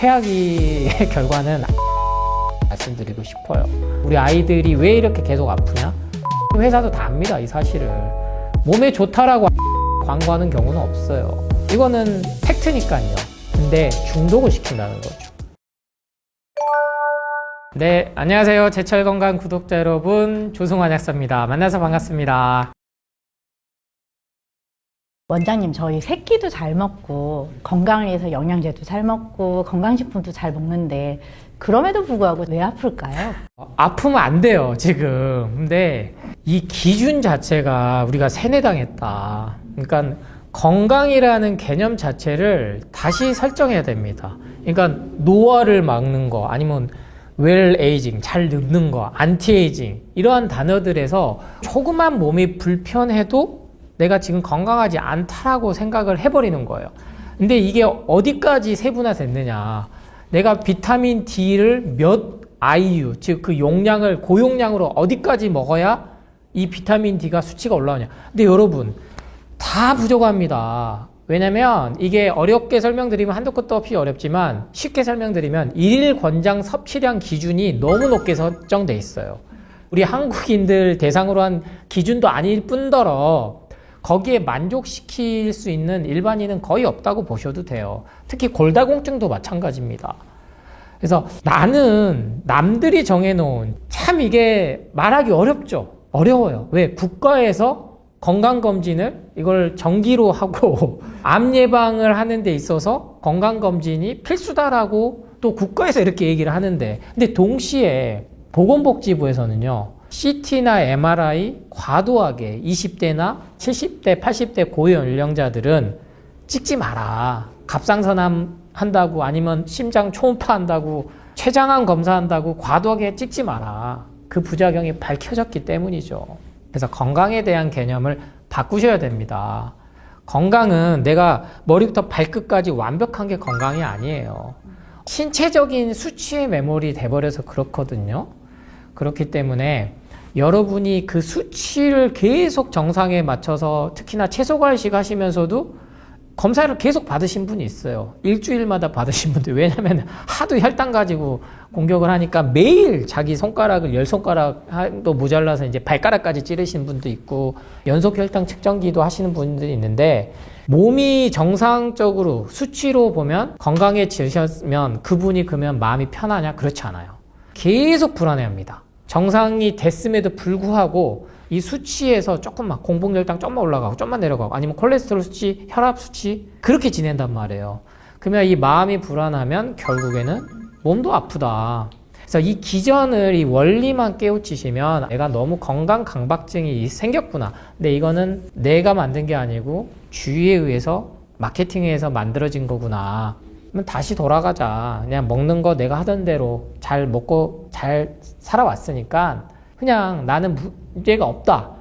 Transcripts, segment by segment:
최악의 결과는 말씀드리고 싶어요. 우리 아이들이 왜 이렇게 계속 아프냐? 회사도 다 압니다, 이 사실을. 몸에 좋다라고 광고하는 경우는 없어요. 이거는 팩트니까요. 근데 중독을 시킨다는 거죠. 네, 안녕하세요. 제철건강 구독자 여러분, 조승환 약사입니다. 만나서 반갑습니다. 원장님, 저희 새끼도 잘 먹고 건강을 위해서 영양제도 잘 먹고 건강식품도 잘 먹는데 그럼에도 불구하고 왜 아플까요? 아프면 안 돼요, 지금. 근데 이 기준 자체가 우리가 세뇌당했다. 그러니까 건강이라는 개념 자체를 다시 설정해야 됩니다. 그러니까 노화를 막는 거, 아니면 웰 에이징, 잘 늙는 거, 안티 에이징, 이러한 단어들에서 조그만 몸이 불편해도 내가 지금 건강하지 않다라고 생각을 해버리는 거예요. 근데 이게 어디까지 세분화됐느냐. 내가 비타민 D를 몇 IU, 즉 그 용량을 고용량으로 어디까지 먹어야 이 비타민 D가 수치가 올라오냐. 근데 여러분, 다 부족합니다. 왜냐면 이게 어렵게 설명드리면 한도 끝도 없이 어렵지만 쉽게 설명드리면 일일 권장 섭취량 기준이 너무 높게 설정돼 있어요. 우리 한국인들 대상으로 한 기준도 아닐 뿐더러 거기에 만족시킬 수 있는 일반인은 거의 없다고 보셔도 돼요. 특히 골다공증도 마찬가지입니다. 그래서 나는 남들이 정해놓은, 참 이게 말하기 어렵죠. 어려워요. 왜? 국가에서 건강검진을 이걸 정기로 하고 암 예방을 하는 데 있어서 건강검진이 필수다라고 또 국가에서 이렇게 얘기를 하는데, 근데 동시에 보건복지부에서는요, CT나 MRI 과도하게 20대나 70대, 80대 고연령자들은 찍지 마라. 갑상선암 한다고, 아니면 심장 초음파 한다고, 췌장암 검사한다고 과도하게 찍지 마라. 그 부작용이 밝혀졌기 때문이죠. 그래서 건강에 대한 개념을 바꾸셔야 됩니다. 건강은 내가 머리부터 발끝까지 완벽한 게 건강이 아니에요. 신체적인 수치의 매몰이 돼버려서 그렇거든요. 그렇기 때문에 여러분이 그 수치를 계속 정상에 맞춰서, 특히나 채소과일식 하시면서도 검사를 계속 받으신 분이 있어요. 일주일마다 받으신 분들. 왜냐면 하도 혈당 가지고 공격을 하니까 매일 자기 손가락을 10손가락도 모자라서 이제 발가락까지 찌르신 분도 있고, 연속 혈당 측정기도 하시는 분들이 있는데, 몸이 정상적으로 수치로 보면 건강해지셨으면 그분이 그러면 마음이 편하냐? 그렇지 않아요. 계속 불안해합니다. 정상이 됐음에도 불구하고 이 수치에서 조금만, 공복혈당 좀만 올라가고 좀만 내려가고, 아니면 콜레스테롤 수치, 혈압 수치, 그렇게 지낸단 말이에요. 그러면 이 마음이 불안하면 결국에는 몸도 아프다. 그래서 이 기전을, 이 원리만 깨우치시면 내가 너무 건강 강박증이 생겼구나. 근데 이거는 내가 만든 게 아니고 주위에 의해서, 마케팅에 의해서 만들어진 거구나. 그러면 다시 돌아가자. 그냥 먹는 거 내가 하던 대로 잘 먹고 잘 살아왔으니까 그냥 나는 문제가 없다.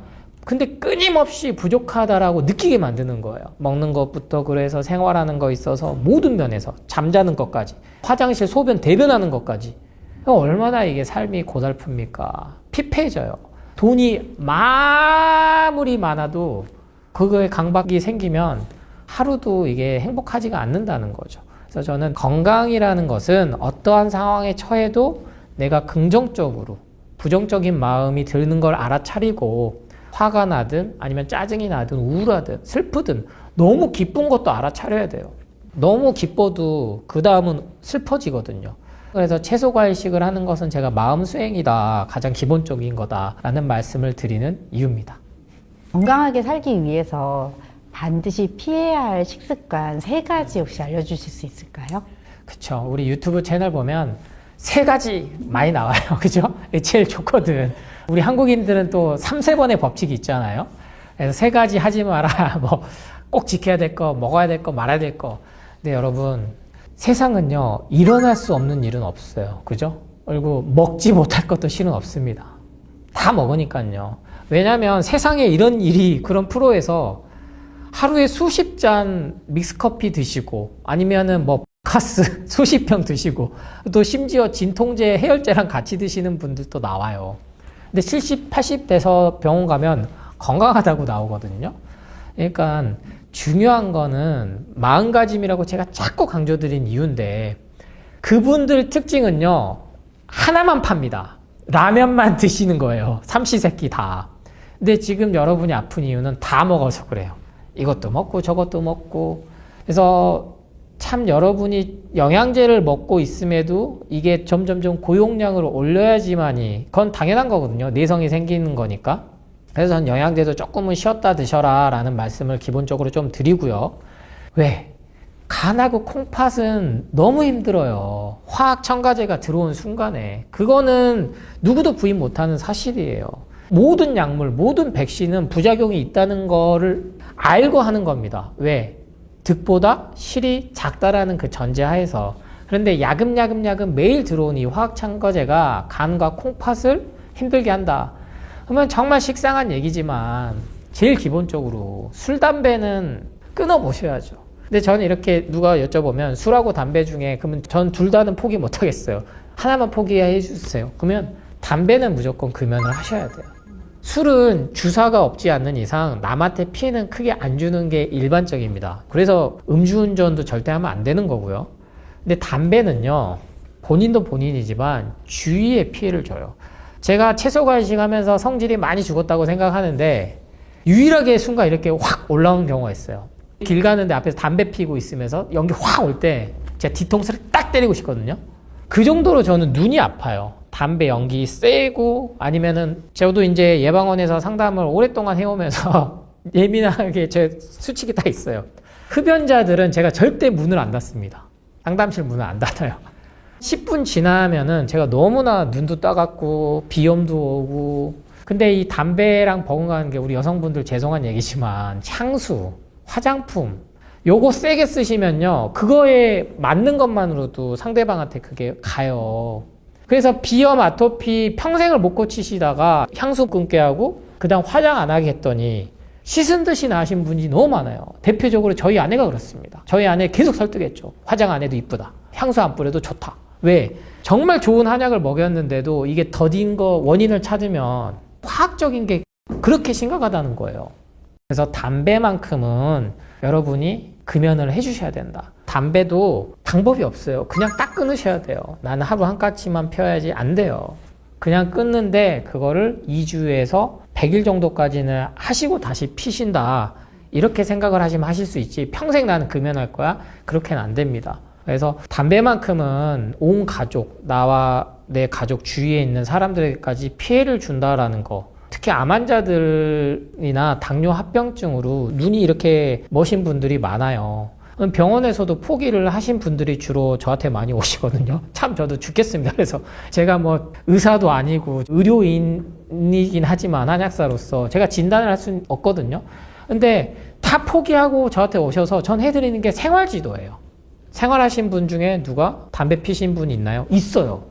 근데 끊임없이 부족하다라고 느끼게 만드는 거예요. 먹는 것부터, 그래서 생활하는 거 있어서 모든 면에서, 잠자는 것까지, 화장실, 소변, 대변하는 것까지. 얼마나 이게 삶이 고달픕니까? 피폐해져요. 돈이 아무리 많아도 그거에 강박이 생기면 하루도 이게 행복하지가 않는다는 거죠. 그래서 저는 건강이라는 것은 어떠한 상황에 처해도 내가 긍정적으로, 부정적인 마음이 드는 걸 알아차리고, 화가 나든 아니면 짜증이 나든 우울하든 슬프든 너무 기쁜 것도 알아차려야 돼요. 너무 기뻐도 그 다음은 슬퍼지거든요. 그래서 채소과일식을 하는 것은 제가 마음 수행이다, 가장 기본적인 거다라는 말씀을 드리는 이유입니다. 건강하게 살기 위해서 반드시 피해야 할 식습관 3가지 혹시 알려주실 수 있을까요? 그쵸. 우리 유튜브 채널 보면 3가지 많이 나와요. 그죠? 제일 좋거든. 우리 한국인들은 또 3세번의 법칙이 있잖아요. 그래서 3가지 하지 마라. 뭐, 꼭 지켜야 될 거, 먹어야 될 거, 말아야 될 거. 근데 여러분, 세상은요, 일어날 수 없는 일은 없어요. 그죠? 그리고 먹지 못할 것도 실은 없습니다. 다 먹으니까요. 왜냐면 세상에 이런 일이, 그런 프로에서 하루에 수십 잔 믹스커피 드시고, 아니면은 뭐 카스 수십 병 드시고, 또 심지어 진통제, 해열제랑 같이 드시는 분들도 나와요. 근데 70, 80 돼서 병원 가면 건강하다고 나오거든요. 그러니까 중요한 거는 마음가짐이라고 제가 자꾸 강조드린 이유인데, 그분들 특징은요, 하나만 팝니다. 라면만 드시는 거예요. 삼시세끼 다. 근데 지금 여러분이 아픈 이유는 다 먹어서 그래요. 이것도 먹고 저것도 먹고. 그래서 참 여러분이 영양제를 먹고 있음에도 이게 점점점 고용량을 올려야지만이, 그건 당연한 거거든요. 내성이 생기는 거니까. 그래서 전 영양제도 조금은 쉬었다 드셔라 라는 말씀을 기본적으로 좀 드리고요. 왜? 간하고 콩팥은 너무 힘들어요. 화학 첨가제가 들어온 순간에. 그거는 누구도 부인 못하는 사실이에요. 모든 약물, 모든 백신은 부작용이 있다는 거를 알고 하는 겁니다. 왜? 득보다 실이 작다라는 그 전제하에서. 그런데 야금야금 매일 들어온 이 화학 첨가제가 간과 콩팥을 힘들게 한다. 그러면 정말 식상한 얘기지만 제일 기본적으로 술, 담배는 끊어보셔야죠. 근데 저는 이렇게 누가 여쭤보면 술하고 담배 중에, 그러면 전 둘 다는 포기 못 하겠어요. 하나만 포기해 주세요. 그러면 담배는 무조건 금연을 하셔야 돼요. 술은 주사가 없지 않는 이상 남한테 피해는 크게 안 주는 게 일반적입니다. 그래서 음주운전도 절대 하면 안 되는 거고요. 근데 담배는요, 본인도 본인이지만 주위에 피해를 줘요. 제가 채소간식 하면서 성질이 많이 죽었다고 생각하는데 유일하게 순간 이렇게 확 올라온 경우가 있어요. 길 가는데 앞에서 담배 피고 있으면서 연기 확 올 때 제가 뒤통수를 딱 때리고 싶거든요. 그 정도로 저는 눈이 아파요. 담배 연기 세고, 아니면은 저도 이제 예방원에서 상담을 오랫동안 해오면서 예민하게 제 수칙이 딱 있어요. 흡연자들은 제가 절대 문을 안 닫습니다. 상담실 문을 안 닫아요. 10분 지나면은 제가 너무나 눈도 따갑고 비염도 오고. 근데 이 담배랑 버금가는 게 우리 여성분들 죄송한 얘기지만 향수, 화장품 요거 세게 쓰시면요, 그거에 맞는 것만으로도 상대방한테 그게 가요. 그래서 비염, 아토피 평생을 못 고치시다가 향수 끊게 하고 그 다음 화장 안 하게 했더니 씻은 듯이 나으신 분이 너무 많아요. 대표적으로 저희 아내가 그렇습니다. 저희 아내 계속 설득했죠. 화장 안 해도 이쁘다. 향수 안 뿌려도 좋다. 왜? 정말 좋은 한약을 먹였는데도 이게 더딘 거 원인을 찾으면 화학적인 게 그렇게 심각하다는 거예요. 그래서 담배만큼은 여러분이 금연을 해주셔야 된다. 담배도 방법이 없어요. 그냥 딱 끊으셔야 돼요. 나는 하루 한 까치만 펴야지. 안 돼요. 그냥 끊는데 그거를 2주에서 100일 정도까지는 하시고 다시 피신다. 이렇게 생각을 하시면 하실 수 있지. 평생 나는 금연할 거야? 그렇게는 안 됩니다. 그래서 담배만큼은 온 가족, 나와 내 가족 주위에 있는 사람들에게까지 피해를 준다라는 거. 특히 암 환자들이나 당뇨 합병증으로 눈이 이렇게 머신 분들이 많아요. 병원에서도 포기를 하신 분들이 주로 저한테 많이 오시거든요. 참 저도 죽겠습니다. 그래서 제가 뭐 의사도 아니고 의료인이긴 하지만 한약사로서 제가 진단을 할 수는 없거든요. 근데 다 포기하고 저한테 오셔서 전 해드리는 게 생활지도예요. 생활하신 분 중에 누가 담배 피신 분이 있나요? 있어요.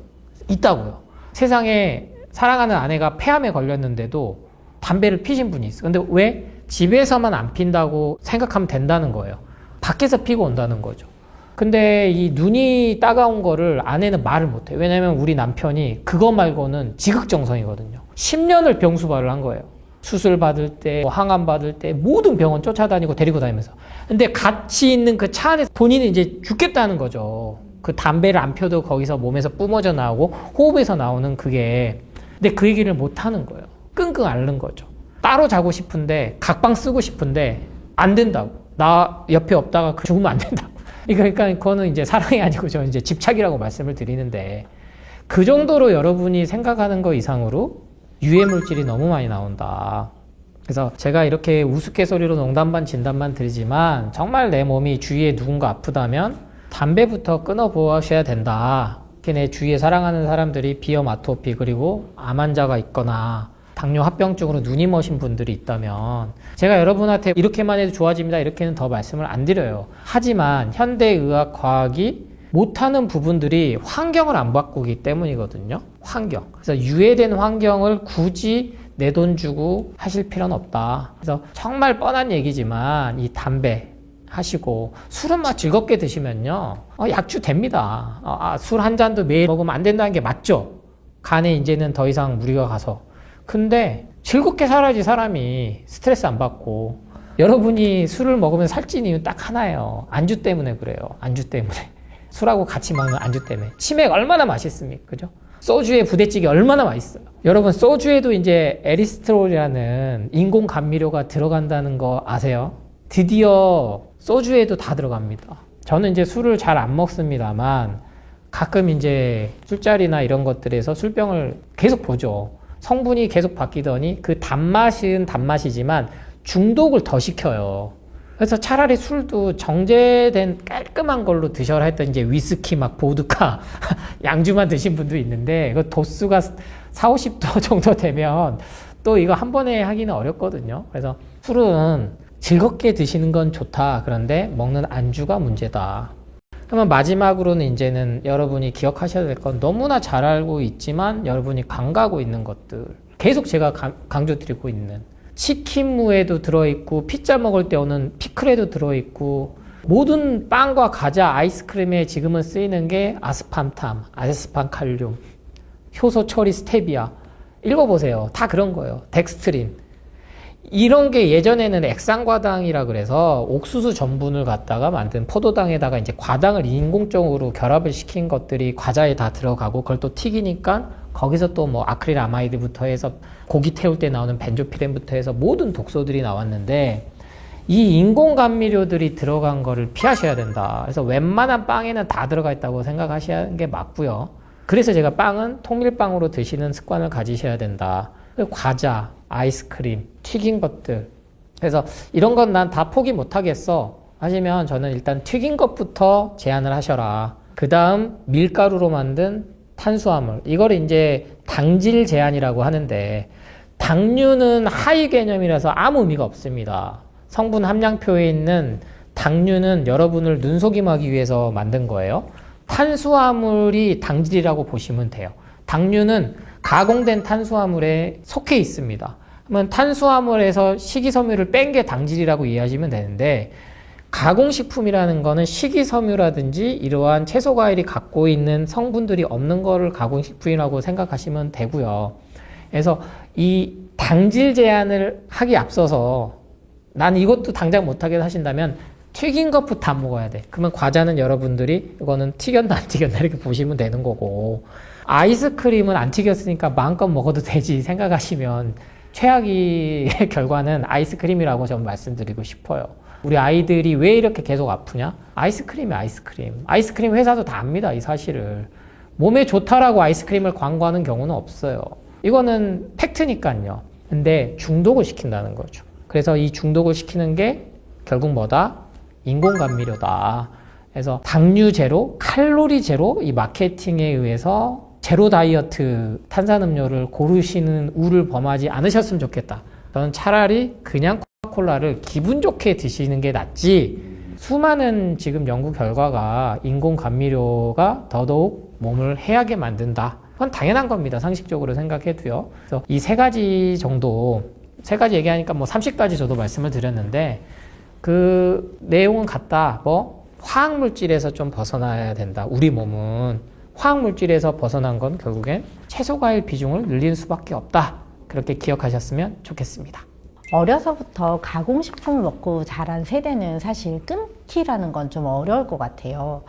있다고요. 세상에 사랑하는 아내가 폐암에 걸렸는데도 담배를 피신 분이 있어요. 근데 왜? 집에서만 안 핀다고 생각하면 된다는 거예요. 밖에서 피고 온다는 거죠. 근데 이 눈이 따가운 거를 아내는 말을 못해요. 왜냐면 우리 남편이 그거 말고는 지극정성이거든요. 10년을 병수발을 한 거예요. 수술 받을 때, 항암 받을 때 모든 병원 쫓아다니고 데리고 다니면서. 근데 같이 있는 그 차 안에서 본인은 이제 죽겠다는 거죠. 그 담배를 안 펴도 거기서 몸에서 뿜어져 나오고 호흡에서 나오는 그게. 근데 그 얘기를 못 하는 거예요. 끙끙 앓는 거죠. 따로 자고 싶은데, 각방 쓰고 싶은데 안 된다고. 나 옆에 없다가 죽으면 안 된다고. 그러니까 그거는 이제 사랑이 아니고 저 이제 집착이라고 말씀을 드리는데, 그 정도로 여러분이 생각하는 거 이상으로 유해 물질이 너무 많이 나온다. 그래서 제가 이렇게 우스갯소리로 농담 반 진담만 드리지만 정말 내 몸이 주위에 누군가 아프다면 담배부터 끊어보셔야 된다. 특히 내 주위에 사랑하는 사람들이 비염, 아토피 그리고 암 환자가 있거나 당뇨 합병증으로 눈이 머신 분들이 있다면 제가 여러분한테 이렇게만 해도 좋아집니다. 이렇게는 더 말씀을 안 드려요. 하지만 현대의학 과학이 못하는 부분들이 환경을 안 바꾸기 때문이거든요. 환경. 그래서 유해된 환경을 굳이 내 돈 주고 하실 필요는 없다. 그래서 정말 뻔한 얘기지만 이 담배 하시고 술은 막 즐겁게 드시면요. 약주 됩니다. 술 한 잔도 매일 먹으면 안 된다는 게 맞죠. 간에 이제는 더 이상 무리가 가서. 근데 즐겁게 살아야지 사람이 스트레스 안 받고. 여러분이 술을 먹으면 살찐 이유는 딱 하나예요. 안주 때문에 그래요. 안주 때문에. 술하고 같이 먹는 안주 때문에. 치맥 얼마나 맛있습니까? 그죠? 소주에 부대찌개 얼마나 맛있어요. 여러분, 소주에도 이제 에리스트롤이라는 인공 감미료가 들어간다는 거 아세요? 드디어 소주에도 다 들어갑니다. 저는 이제 술을 잘 안 먹습니다만 가끔 이제 술자리나 이런 것들에서 술병을 계속 보죠. 성분이 계속 바뀌더니 그 단맛은 단맛이지만 중독을 더 시켜요. 그래서 차라리 술도 정제된 깔끔한 걸로 드셔라 했더니 이제 위스키 막 보드카 양주만 드신 분도 있는데 그 도수가 4, 50도 정도 되면 또 이거 한 번에 하기는 어렵거든요. 그래서 술은 즐겁게 드시는 건 좋다. 그런데 먹는 안주가 문제다. 그러면 마지막으로는 이제는 여러분이 기억하셔야 될 건 너무나 잘 알고 있지만 여러분이 간과하고 있는 것들. 계속 제가 강조드리고 있는 치킨무에도 들어있고 피자 먹을 때 오는 피클에도 들어있고 모든 빵과 과자, 아이스크림에 지금은 쓰이는 게 아스팜탐, 아스판칼륨, 효소 처리 스테비아. 읽어보세요. 다 그런 거예요. 덱스트린. 이런 게 예전에는 액상과당이라 그래서 옥수수 전분을 갖다가 만든 포도당에다가 이제 과당을 인공적으로 결합을 시킨 것들이 과자에 다 들어가고 그걸 또 튀기니까 거기서 또 뭐 아크릴 아마이드부터 해서 고기 태울 때 나오는 벤조피렌부터 해서 모든 독소들이 나왔는데 이 인공 감미료들이 들어간 거를 피하셔야 된다. 그래서 웬만한 빵에는 다 들어가 있다고 생각하시는 게 맞고요. 그래서 제가 빵은 통밀빵으로 드시는 습관을 가지셔야 된다. 과자, 아이스크림, 튀긴 것들. 그래서 이런 건 난 다 포기 못 하겠어 하시면 저는 일단 튀긴 것부터 제한을 하셔라. 그 다음 밀가루로 만든 탄수화물. 이걸 이제 당질 제한이라고 하는데 당류는 하위 개념이라서 아무 의미가 없습니다. 성분 함량표에 있는 당류는 여러분을 눈속임하기 위해서 만든 거예요. 탄수화물이 당질이라고 보시면 돼요. 당류는 가공된 탄수화물에 속해 있습니다. 그러면 탄수화물에서 식이섬유를 뺀 게 당질이라고 이해하시면 되는데 가공식품이라는 거는 식이섬유라든지 이러한 채소과일이 갖고 있는 성분들이 없는 거를 가공식품이라고 생각하시면 되고요. 그래서 이 당질 제한을 하기 앞서서 난 이것도 당장 못하게 하신다면 튀긴 것부터 안 먹어야 돼. 그러면 과자는 여러분들이 이거는 튀겼나 안 튀겼나 이렇게 보시면 되는 거고 아이스크림은 안 튀겼으니까 마음껏 먹어도 되지 생각하시면 최악의 결과는 아이스크림이라고 저는 말씀드리고 싶어요. 우리 아이들이 왜 이렇게 계속 아프냐? 아이스크림이 아이스크림. 아이스크림 회사도 다 압니다, 이 사실을. 몸에 좋다라고 아이스크림을 광고하는 경우는 없어요. 이거는 팩트니까요. 근데 중독을 시킨다는 거죠. 그래서 이 중독을 시키는 게 결국 뭐다? 인공 감미료다. 그래서 당류 제로, 칼로리 제로 이 마케팅에 의해서 제로 다이어트 탄산음료를 고르시는 우를 범하지 않으셨으면 좋겠다. 저는 차라리 그냥 코카콜라를 기분 좋게 드시는 게 낫지 수많은 지금 연구 결과가 인공 감미료가 더더욱 몸을 해하게 만든다. 그건 당연한 겁니다. 상식적으로 생각해도요. 그래서 이 세 가지 정도, 세 가지 얘기하니까 뭐 30가지 저도 말씀을 드렸는데 그 내용은 같다. 뭐 화학물질에서 좀 벗어나야 된다. 우리 몸은 화학물질에서 벗어난 건 결국엔 채소과일 비중을 늘릴 수밖에 없다. 그렇게 기억하셨으면 좋겠습니다. 어려서부터 가공식품을 먹고 자란 세대는 사실 끊기라는 건 좀 어려울 것 같아요.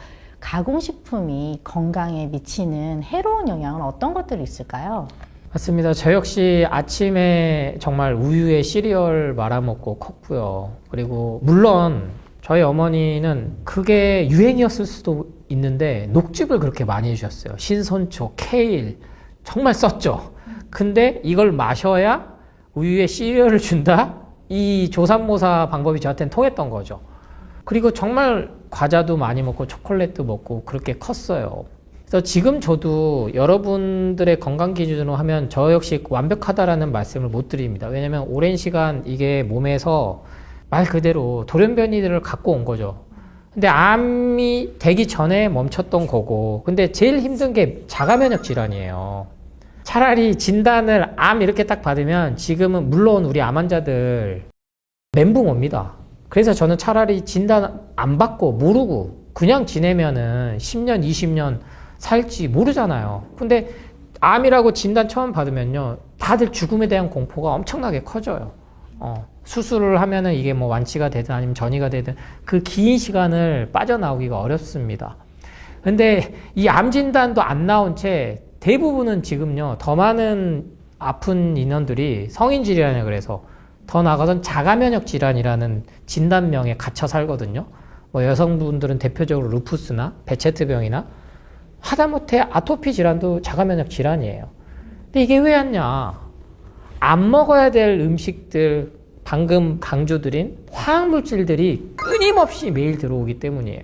가공식품이 건강에 미치는 해로운 영향은 어떤 것들이 있을까요? 맞습니다. 저 역시 아침에 정말 우유에 시리얼 말아먹고 컸고요. 그리고 물론 저희 어머니는 그게 유행이었을 수도 있는데 녹즙을 그렇게 많이 해주셨어요. 신선초, 케일 정말 썼죠. 근데 이걸 마셔야 우유에 시리얼을 준다? 이 조삼모사 방법이 저한테는 통했던 거죠. 그리고 정말 과자도 많이 먹고 초콜릿도 먹고 그렇게 컸어요. 그래서 지금 저도 여러분들의 건강 기준으로 하면 저 역시 완벽하다라는 말씀을 못 드립니다. 왜냐면 오랜 시간 이게 몸에서 말 그대로 돌연변이들을 갖고 온 거죠. 근데 암이 되기 전에 멈췄던 거고, 근데 제일 힘든 게 자가면역 질환이에요. 차라리 진단을 암 이렇게 딱 받으면 지금은 물론 우리 암 환자들 멘붕 옵니다. 그래서 저는 차라리 진단 안 받고 모르고 그냥 지내면은 10년, 20년 살지 모르잖아요. 근데 암이라고 진단 처음 받으면요, 다들 죽음에 대한 공포가 엄청나게 커져요. 수술을 하면은 이게 뭐 완치가 되든 아니면 전이가 되든 그 긴 시간을 빠져나오기가 어렵습니다. 근데 이 암 진단도 안 나온 채 대부분은 지금요, 더 많은 아픈 인원들이 성인 질환이라 그래서 더 나아가선 자가 면역 질환이라는 진단명에 갇혀 살거든요. 뭐 여성분들은 대표적으로 루푸스나 베체트병이나 하다못해 아토피 질환도 자가 면역 질환이에요. 근데 이게 왜 왔냐? 안 먹어야 될 음식들, 방금 강조드린 화학물질들이 끊임없이 매일 들어오기 때문이에요.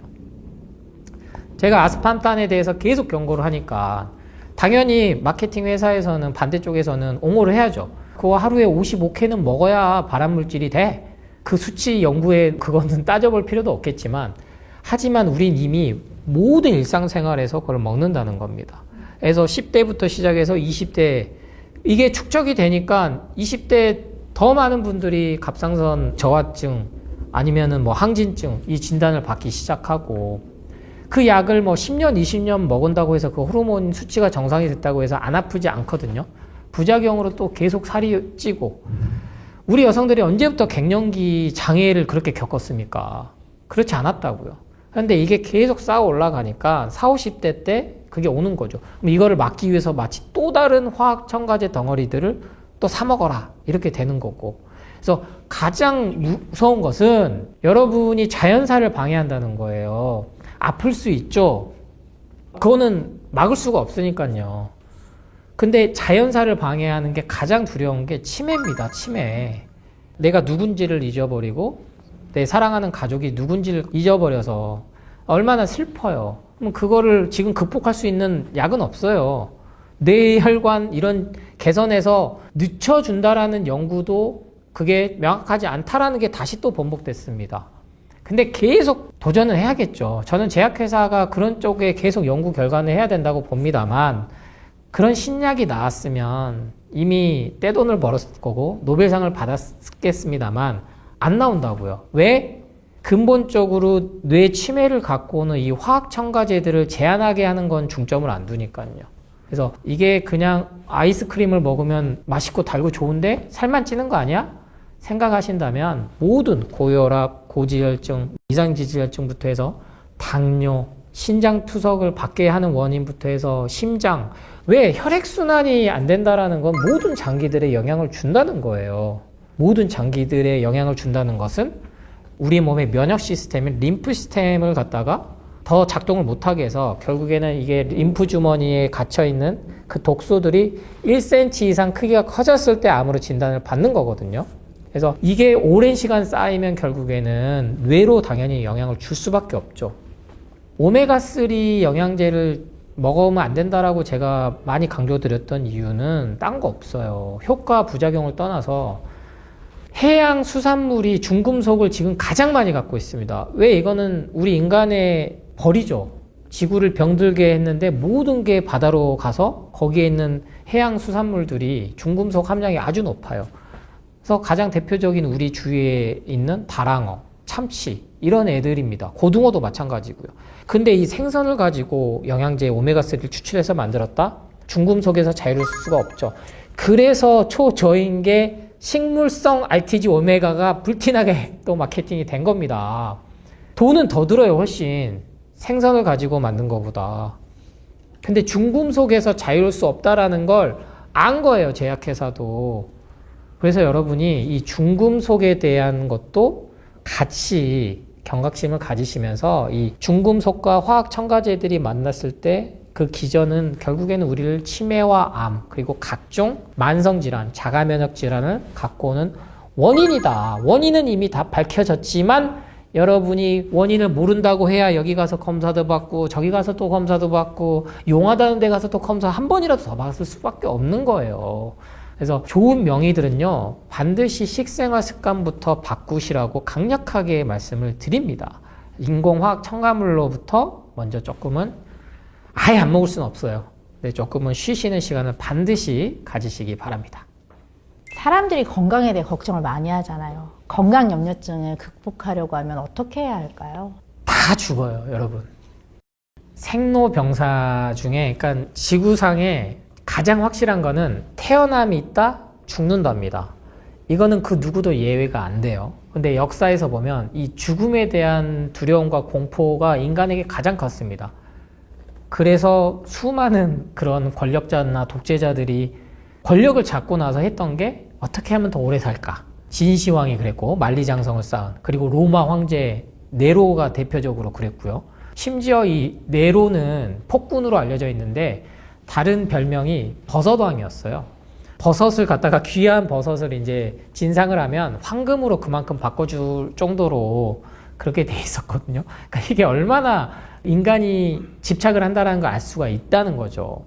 제가 아스판탄에 대해서 계속 경고를 하니까 당연히 마케팅 회사에서는 반대쪽에서는 옹호를 해야죠. 그거 하루에 55캔은 먹어야 발암물질이 돼. 그 수치 연구에 그거는 따져볼 필요도 없겠지만, 하지만 우린 이미 모든 일상생활에서 그걸 먹는다는 겁니다. 그래서 10대부터 시작해서 20대, 이게 축적이 되니까 20대 더 많은 분들이 갑상선 저하증 아니면은 뭐 항진증 이 진단을 받기 시작하고, 그 약을 뭐 10년, 20년 먹은다고 해서 그 호르몬 수치가 정상이 됐다고 해서 안 아프지 않거든요. 부작용으로 또 계속 살이 찌고. 우리 여성들이 언제부터 갱년기 장애를 그렇게 겪었습니까? 그렇지 않았다고요. 그런데 이게 계속 쌓아 올라가니까 40, 50대 때 그게 오는 거죠. 그럼 이거를 막기 위해서 마치 또 다른 화학 첨가제 덩어리들을 또 사 먹어라 이렇게 되는 거고. 그래서 가장 무서운 것은 여러분이 자연사를 방해한다는 거예요. 아플 수 있죠. 그거는 막을 수가 없으니까요. 근데 자연사를 방해하는 게 가장 두려운 게 치매입니다. 치매. 내가 누군지를 잊어버리고 내 사랑하는 가족이 누군지를 잊어버려서 얼마나 슬퍼요. 그럼 그거를 지금 극복할 수 있는 약은 없어요. 뇌혈관 이런 개선해서 늦춰준다라는 연구도 그게 명확하지 않다라는 게 다시 또 번복됐습니다. 근데 계속 도전을 해야겠죠. 저는 제약회사가 그런 쪽에 계속 연구 결과를 해야 된다고 봅니다만, 그런 신약이 나왔으면 이미 떼돈을 벌었을 거고 노벨상을 받았겠습니다만 안 나온다고요. 왜? 근본적으로 뇌 치매를 갖고 오는 이 화학 첨가제들을 제한하게 하는 건 중점을 안 두니까요. 그래서 이게 그냥 아이스크림을 먹으면 맛있고 달고 좋은데 살만 찌는 거 아니야? 생각하신다면 모든 고혈압, 고지혈증, 이상지지혈증부터 해서 당뇨, 신장 투석을 받게 하는 원인부터 해서 심장, 왜 혈액순환이 안 된다라는 건 모든 장기들에 영향을 준다는 거예요. 모든 장기들에 영향을 준다는 것은 우리 몸의 면역 시스템인 림프 시스템을 갖다가 더 작동을 못하게 해서 결국에는 이게 림프 주머니에 갇혀있는 그 독소들이 1cm 이상 크기가 커졌을 때 암으로 진단을 받는 거거든요. 그래서 이게 오랜 시간 쌓이면 결국에는 뇌로 당연히 영향을 줄 수밖에 없죠. 오메가3 영양제를 먹으면 안 된다라고 제가 많이 강조드렸던 이유는 딴 거 없어요. 효과, 부작용을 떠나서 해양 수산물이 중금속을 지금 가장 많이 갖고 있습니다. 왜? 이거는 우리 인간의 벌이죠. 지구를 병들게 했는데 모든 게 바다로 가서 거기에 있는 해양 수산물들이 중금속 함량이 아주 높아요. 그래서 가장 대표적인 우리 주위에 있는 다랑어, 참치 이런 애들입니다. 고등어도 마찬가지고요. 근데 이 생선을 가지고 영양제 오메가3를 추출해서 만들었다? 중금속에서 자유로울 수가 없죠. 그래서 초저인 게 식물성 RTG 오메가가 불티나게 또 마케팅이 된 겁니다. 돈은 더 들어요, 훨씬. 생선을 가지고 만든 것보다. 근데 중금속에서 자유로울 수 없다라는 걸 안 거예요, 제약회사도. 그래서 여러분이 이 중금속에 대한 것도 같이 경각심을 가지시면서 이 중금속과 화학 첨가제들이 만났을 때 그 기전은 결국에는 우리를 치매와 암 그리고 각종 만성질환, 자가면역질환을 갖고 오는 원인이다. 원인은 이미 다 밝혀졌지만 여러분이 원인을 모른다고 해야 여기 가서 검사도 받고 저기 가서 또 검사도 받고 용하다는 데 가서 또 검사 한 번이라도 더 받을 수밖에 없는 거예요. 그래서 좋은 명의들은요, 반드시 식생활 습관부터 바꾸시라고 강력하게 말씀을 드립니다. 인공화학 첨가물로부터 먼저 조금은 아예 안 먹을 수는 없어요. 근데 조금은 쉬시는 시간을 반드시 가지시기 바랍니다. 사람들이 건강에 대해 걱정을 많이 하잖아요. 건강 염려증을 극복하려고 하면 어떻게 해야 할까요? 다 죽어요, 여러분. 생로병사 중에, 그러니까 지구상에 가장 확실한 거는 태어남이 있다, 죽는답니다. 이거는 그 누구도 예외가 안 돼요. 근데 역사에서 보면 이 죽음에 대한 두려움과 공포가 인간에게 가장 컸습니다. 그래서 수많은 그런 권력자나 독재자들이 권력을 잡고 나서 했던 게 어떻게 하면 더 오래 살까? 진시황이 그랬고 만리장성을 쌓은, 그리고 로마 황제 네로가 대표적으로 그랬고요. 심지어 이 네로는 폭군으로 알려져 있는데 다른 별명이 버섯왕이었어요. 버섯을 갖다가 귀한 버섯을 이제 진상을 하면 황금으로 그만큼 바꿔줄 정도로 그렇게 돼 있었거든요. 그러니까 이게 얼마나 인간이 집착을 한다는 걸 알 수가 있다는 거죠.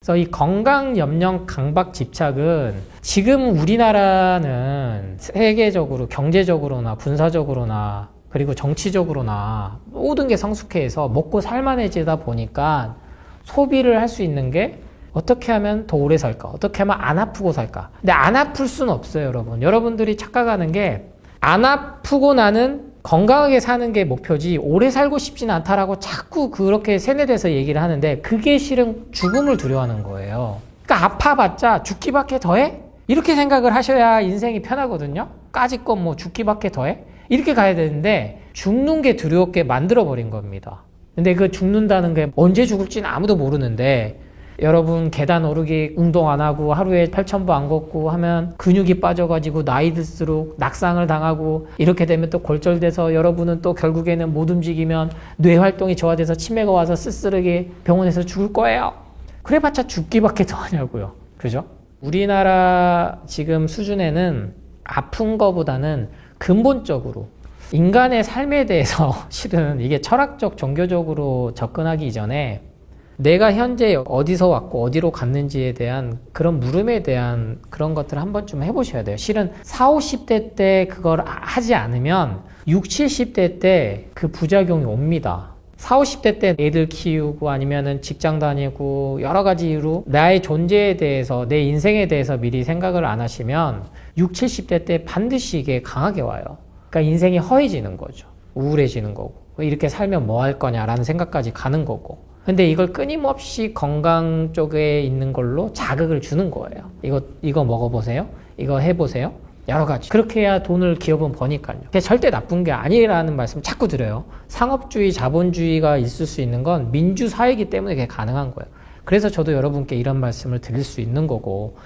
그래서 이 건강, 염려, 강박, 집착은 지금 우리나라는 세계적으로 경제적으로나 군사적으로나 그리고 정치적으로나 모든 게 성숙해서 먹고 살만해지다 보니까 소비를 할 수 있는 게 어떻게 하면 더 오래 살까? 어떻게 하면 안 아프고 살까? 근데 안 아플 수는 없어요, 여러분. 여러분들이 착각하는 게 안 아프고 나는 건강하게 사는 게 목표지 오래 살고 싶지는 않다라고 자꾸 그렇게 세뇌돼서 얘기를 하는데 그게 실은 죽음을 두려워하는 거예요. 그러니까 아파봤자 죽기밖에 더해? 이렇게 생각을 하셔야 인생이 편하거든요. 까짓 건 뭐 죽기밖에 더해? 이렇게 가야 되는데 죽는 게 두렵게 만들어버린 겁니다. 근데 그 죽는다는 게 언제 죽을지는 아무도 모르는데 여러분 계단 오르기 운동 안 하고 하루에 8,000보 안 걷고 하면 근육이 빠져가지고 나이 들수록 낙상을 당하고 이렇게 되면 또 골절돼서 여러분은 또 결국에는 못 움직이면 뇌 활동이 저하돼서 치매가 와서 쓸쓸하게 병원에서 죽을 거예요. 그래봤자 죽기밖에 더 하냐고요. 그죠? 우리나라 지금 수준에는 아픈 거보다는 근본적으로 인간의 삶에 대해서 실은 이게 철학적 종교적으로 접근하기 이전에 내가 현재 어디서 왔고 어디로 갔는지에 대한 그런 물음에 대한 그런 것들을 한 번쯤 해보셔야 돼요. 실은 40, 50대 때 그걸 하지 않으면 60, 70대 때 그 부작용이 옵니다. 40, 50대 때 애들 키우고 아니면은 직장 다니고 여러 가지 이유로 나의 존재에 대해서 내 인생에 대해서 미리 생각을 안 하시면 60, 70대 때 반드시 이게 강하게 와요. 그러니까 인생이 허해지는 거죠. 우울해지는 거고 이렇게 살면 뭐 할 거냐라는 생각까지 가는 거고. 근데 이걸 끊임없이 건강 쪽에 있는 걸로 자극을 주는 거예요. 이거 먹어보세요. 이거 해보세요. 여러 가지. 그렇게 해야 돈을 기업은 버니까요. 그게 절대 나쁜 게 아니라는 말씀 자꾸 드려요. 상업주의, 자본주의가 있을 수 있는 건 민주사회이기 때문에 그게 가능한 거예요. 그래서 저도 여러분께 이런 말씀을 드릴 수 있는 거고,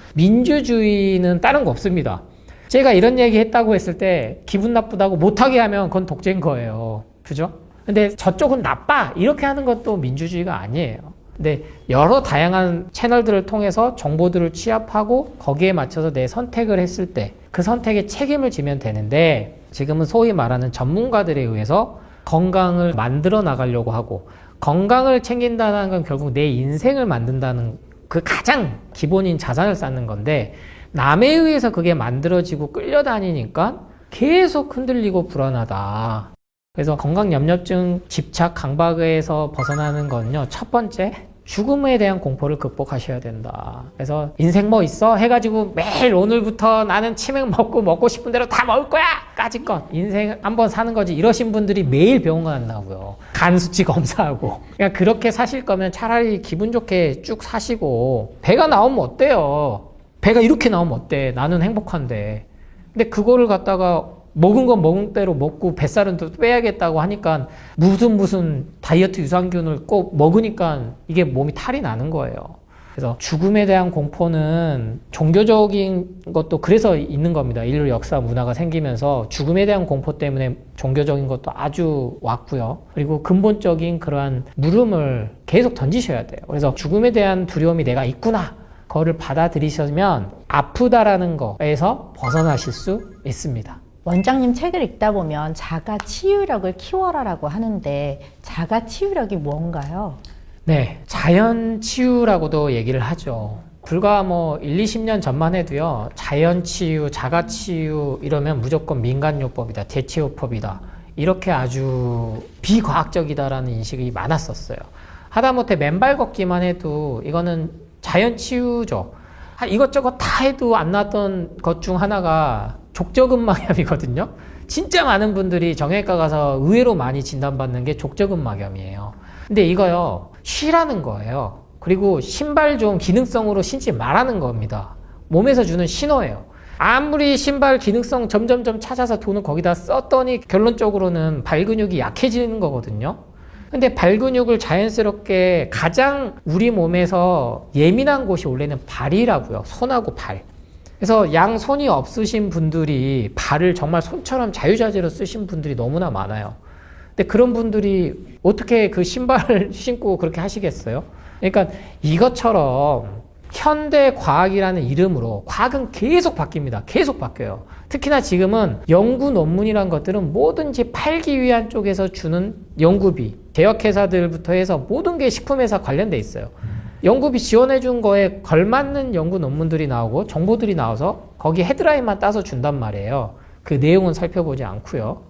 민주주의는 다른 거 없습니다. 제가 이런 얘기 했다고 했을 때 기분 나쁘다고 못하게 하면 그건 독재인 거예요. 그죠? 근데 저쪽은 나빠! 이렇게 하는 것도 민주주의가 아니에요. 근데 여러 다양한 채널들을 통해서 정보들을 취합하고 거기에 맞춰서 내 선택을 했을 때 그 선택에 책임을 지면 되는데 지금은 소위 말하는 전문가들에 의해서 건강을 만들어 나가려고 하고 건강을 챙긴다는 건 결국 내 인생을 만든다는 그 가장 기본인 자산을 쌓는 건데 남에 의해서 그게 만들어지고 끌려다니니까 계속 흔들리고 불안하다. 그래서 건강염려증, 집착, 강박에서 벗어나는 건요. 첫 번째, 죽음에 대한 공포를 극복하셔야 된다. 그래서 인생 뭐 있어? 해가지고 매일 오늘부터 나는 치맥 먹고 싶은 대로 다 먹을 거야! 까짓것. 인생 한번 사는 거지. 이러신 분들이 매일 병원 간다고요. 간 수치 검사하고. 그러니까 그렇게 사실 거면 차라리 기분 좋게 쭉 사시고 배가 나오면 어때요? 배가 이렇게 나오면 어때? 나는 행복한데. 근데 그거를 갖다가 먹은 건 먹은 대로 먹고 뱃살은 또 빼야겠다고 하니까 무슨 다이어트 유산균을 꼭 먹으니까 이게 몸이 탈이 나는 거예요. 그래서 죽음에 대한 공포는 종교적인 것도 그래서 있는 겁니다. 인류 역사 문화가 생기면서 죽음에 대한 공포 때문에 종교적인 것도 아주 왔고요. 그리고 근본적인 그러한 물음을 계속 던지셔야 돼요. 그래서 죽음에 대한 두려움이 내가 있구나. 그거를 받아들이시면 아프다라는 거에서 벗어나실 수 있습니다. 원장님 책을 읽다 보면 자가 치유력을 키워라라고 하는데 자가 치유력이 뭔가요? 네, 자연 치유라고도 얘기를 하죠. 불과 뭐 1, 20년 전만 해도요. 자연 치유, 자가 치유 이러면 무조건 민간요법이다, 대체요법이다. 이렇게 아주 비과학적이다라는 인식이 많았었어요. 하다못해 맨발 걷기만 해도 이거는 자연 치유죠. 이것저것 다 해도 안 나았던 것 중 하나가 족저근막염이거든요. 진짜 많은 분들이 정형외과 가서 의외로 많이 진단받는 게 족저근막염이에요. 근데 이거요, 쉬라는 거예요. 그리고 신발 좀 기능성으로 신지 말라는 겁니다. 몸에서 주는 신호예요. 아무리 신발 기능성 점점점 찾아서 돈을 거기다 썼더니 결론적으로는 발 근육이 약해지는 거거든요. 근데 발근육을 자연스럽게 가장 우리 몸에서 예민한 곳이 원래는 발이라고요. 손하고 발. 그래서 양손이 없으신 분들이 발을 정말 손처럼 자유자재로 쓰신 분들이 너무나 많아요. 근데 그런 분들이 어떻게 그 신발을 신고 그렇게 하시겠어요? 그러니까 이것처럼 현대 과학이라는 이름으로 과학은 계속 바뀝니다. 계속 바뀌어요. 특히나 지금은 연구 논문이란 것들은 뭐든지 팔기 위한 쪽에서 주는 연구비, 제약회사들부터 해서 모든 게 식품회사 관련돼 있어요. 연구비 지원해 준 거에 걸맞는 연구 논문들이 나오고 정보들이 나와서 거기 헤드라인만 따서 준단 말이에요. 그 내용은 살펴보지 않고요.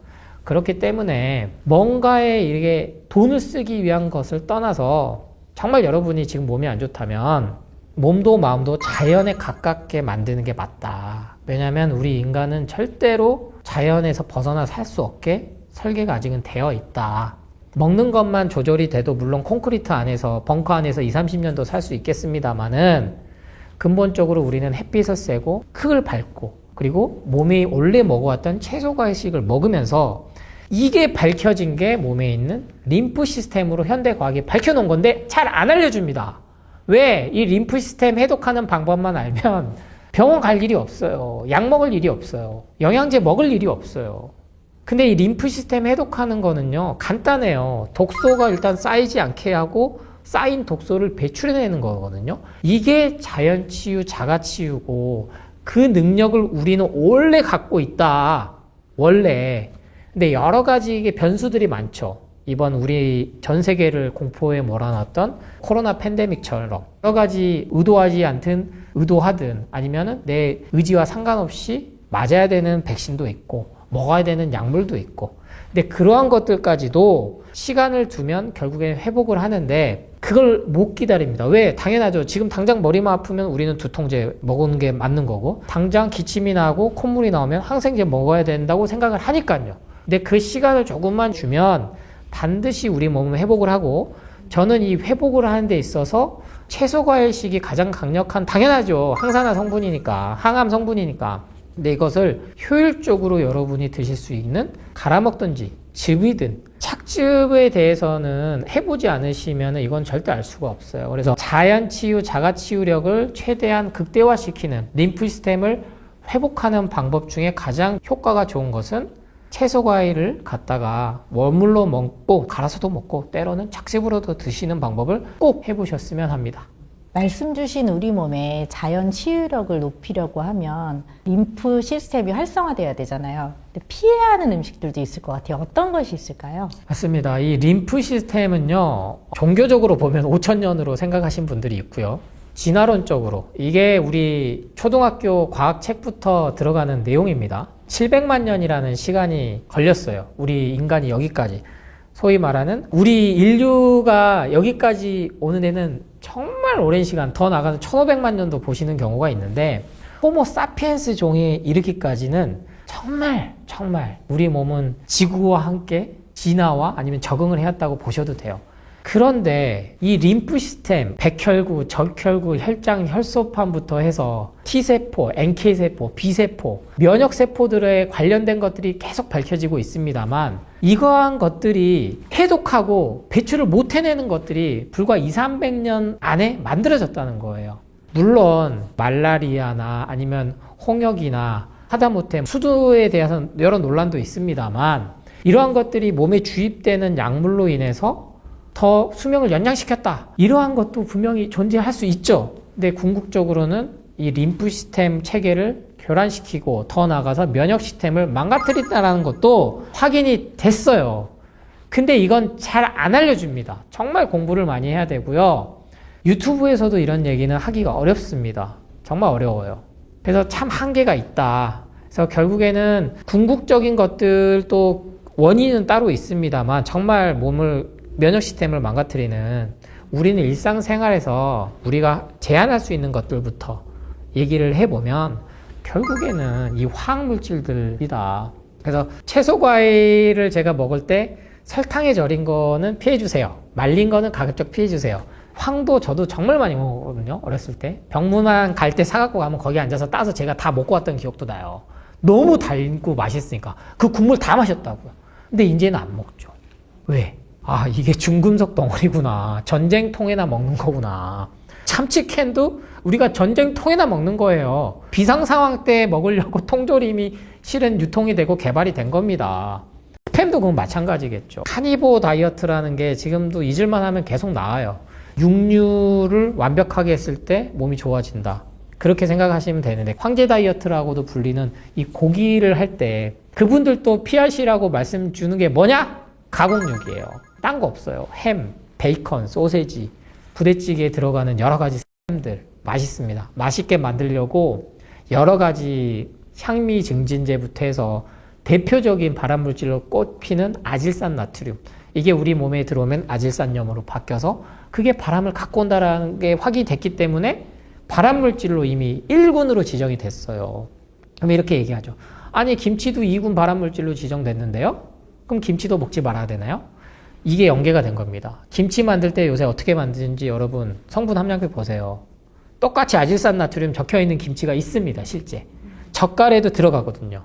그렇기 때문에 뭔가에 이게 돈을 쓰기 위한 것을 떠나서 정말 여러분이 지금 몸이 안 좋다면 몸도 마음도 자연에 가깝게 만드는 게 맞다. 왜냐하면 우리 인간은 절대로 자연에서 벗어나 살 수 없게 설계가 아직은 되어 있다. 먹는 것만 조절이 돼도 물론 콘크리트 안에서 벙커 안에서 20-30년도 살 수 있겠습니다만은 근본적으로 우리는 햇빛을 쐬고 흙을 밟고 그리고 몸이 원래 먹어왔던 채소 과일식을 먹으면서 이게 밝혀진 게 몸에 있는 림프 시스템으로 현대 과학이 밝혀놓은 건데 잘 안 알려줍니다. 왜? 이 림프 시스템 해독하는 방법만 알면 병원 갈 일이 없어요. 약 먹을 일이 없어요. 영양제 먹을 일이 없어요. 근데 이 림프 시스템 해독하는 거는요, 간단해요. 독소가 일단 쌓이지 않게 하고 쌓인 독소를 배출해내는 거거든요. 이게 자연치유, 자가치유고 그 능력을 우리는 원래 갖고 있다. 원래. 근데 여러 가지 이게 변수들이 많죠. 이번 우리 전 세계를 공포에 몰아넣었던 코로나 팬데믹처럼 여러 가지 의도하지 않든 의도하든 아니면은 내 의지와 상관없이 맞아야 되는 백신도 있고 먹어야 되는 약물도 있고 근데 그러한 것들까지도 시간을 두면 결국에 회복을 하는데 그걸 못 기다립니다. 왜? 당연하죠. 지금 당장 머리만 아프면 우리는 두통제 먹는 게 맞는 거고 당장 기침이 나고 콧물이 나오면 항생제 먹어야 된다고 생각을 하니까요. 근데 그 시간을 조금만 주면 반드시 우리 몸은 회복을 하고 저는 이 회복을 하는 데 있어서 채소과일식이 가장 강력한 당연하죠. 항산화 성분이니까 항암 성분이니까 근데 이것을 효율적으로 여러분이 드실 수 있는 갈아먹든지 즙이든 착즙에 대해서는 해보지 않으시면 이건 절대 알 수가 없어요. 그래서 자연치유, 자가치유력을 최대한 극대화시키는 림프 시스템을 회복하는 방법 중에 가장 효과가 좋은 것은 채소 과일을 갖다가 원물로 먹고 갈아서도 먹고 때로는 착즙으로도 드시는 방법을 꼭 해보셨으면 합니다. 말씀 주신 우리 몸의 자연 치유력을 높이려고 하면 림프 시스템이 활성화되어야 되잖아요. 근데 피해야 하는 음식들도 있을 것 같아요. 어떤 것이 있을까요? 맞습니다. 이 림프 시스템은요, 종교적으로 보면 5,000년으로 생각하신 분들이 있고요. 진화론적으로 이게 우리 초등학교 과학책부터 들어가는 내용입니다. 700만 년이라는 시간이 걸렸어요. 우리 인간이 여기까지. 소위 말하는 우리 인류가 여기까지 오는 데는 정말 오랜 시간, 더 나가서 1500만 년도 보시는 경우가 있는데 호모 사피엔스 종이 이르기까지는 정말 우리 몸은 지구와 함께 진화와 아니면 적응을 해왔다고 보셔도 돼요. 그런데 이 림프 시스템, 백혈구, 적혈구, 혈장, 혈소판부터 해서 T세포, NK세포, B세포, 면역세포들에 관련된 것들이 계속 밝혀지고 있습니다만 이러한 것들이 해독하고 배출을 못 해내는 것들이 불과 200-300년 안에 만들어졌다는 거예요. 물론 말라리아나 아니면 홍역이나 하다못해 수두에 대해서는 여러 논란도 있습니다만 이러한 것들이 몸에 주입되는 약물로 인해서 더 수명을 연장시켰다. 이러한 것도 분명히 존재할 수 있죠. 근데 궁극적으로는 이 림프 시스템 체계를 교란시키고 더 나아가서 면역 시스템을 망가뜨린다는 것도 확인이 됐어요. 근데 이건 잘 안 알려줍니다. 정말 공부를 많이 해야 되고요. 유튜브에서도 이런 얘기는 하기가 어렵습니다. 정말 어려워요. 그래서 참 한계가 있다. 그래서 결국에는 궁극적인 것들도 원인은 따로 있습니다만 정말 몸을 면역 시스템을 망가뜨리는 우리는 일상생활에서 우리가 제한할 수 있는 것들부터 얘기를 해보면 결국에는 이 화학물질들이다. 그래서 채소 과일을 제가 먹을 때 설탕에 절인 거는 피해주세요. 말린 거는 가급적 피해주세요. 황도 저도 정말 많이 먹었거든요. 어렸을 때 병문안 갈 때 사갖고 가면 거기 앉아서 따서 제가 다 먹고 왔던 기억도 나요. 너무 달고 맛있으니까 그 국물 다 마셨다고요. 근데 이제는 안 먹죠. 왜? 아, 이게 중금속 덩어리구나. 전쟁통에나 먹는 거구나. 참치캔도 우리가 전쟁통에나 먹는 거예요. 비상 상황 때 먹으려고 통조림이 실은 유통이 되고 개발이 된 겁니다. 스팸도 그건 마찬가지겠죠. 카니보 다이어트라는 게 지금도 잊을만 하면 계속 나와요. 육류를 완벽하게 했을 때 몸이 좋아진다. 그렇게 생각하시면 되는데, 황제 다이어트라고도 불리는 이 고기를 할 때 그분들도 피하시라고 말씀 주는 게 뭐냐? 가공육이에요. 딴 거 없어요. 햄, 베이컨, 소세지, 부대찌개에 들어가는 여러 가지 햄들 맛있습니다. 맛있게 만들려고 여러 가지 향미 증진제부터 해서 대표적인 발암물질로 꼽히는 아질산 나트륨, 이게 우리 몸에 들어오면 아질산염으로 바뀌어서 그게 바람을 갖고 온다는 게 확인됐기 때문에 발암물질로 이미 1군으로 지정이 됐어요. 그럼 이렇게 얘기하죠. 아니, 김치도 2군 발암물질로 지정됐는데요? 그럼 김치도 먹지 말아야 되나요? 이게 연계가 된 겁니다. 김치 만들 때 요새 어떻게 만드는지 여러분 성분 함량표 보세요. 똑같이 아질산 나트륨 적혀있는 김치가 있습니다. 실제 젓갈에도 들어가거든요.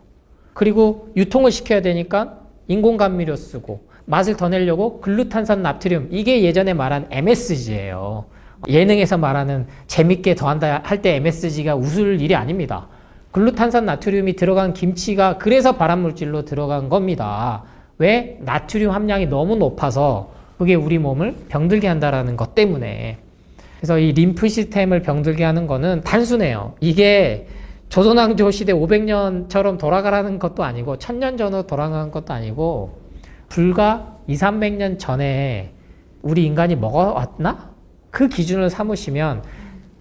그리고 유통을 시켜야 되니까 인공감미료 쓰고, 맛을 더 내려고 글루탄산 나트륨, 이게 예전에 말한 MSG예요. 예능에서 말하는 재밌게 더한다 할 때 MSG가 웃을 일이 아닙니다. 글루탄산 나트륨이 들어간 김치가 그래서 발암물질로 들어간 겁니다. 왜? 나트륨 함량이 너무 높아서 그게 우리 몸을 병들게 한다는 것 때문에. 그래서 이 림프 시스템을 병들게 하는 거는 단순해요. 이게 조선왕조 시대 500년처럼 돌아가라는 것도 아니고 1000년 전으로 돌아가는 것도 아니고, 불과 200~300년 전에 우리 인간이 먹어왔나? 그 기준을 삼으시면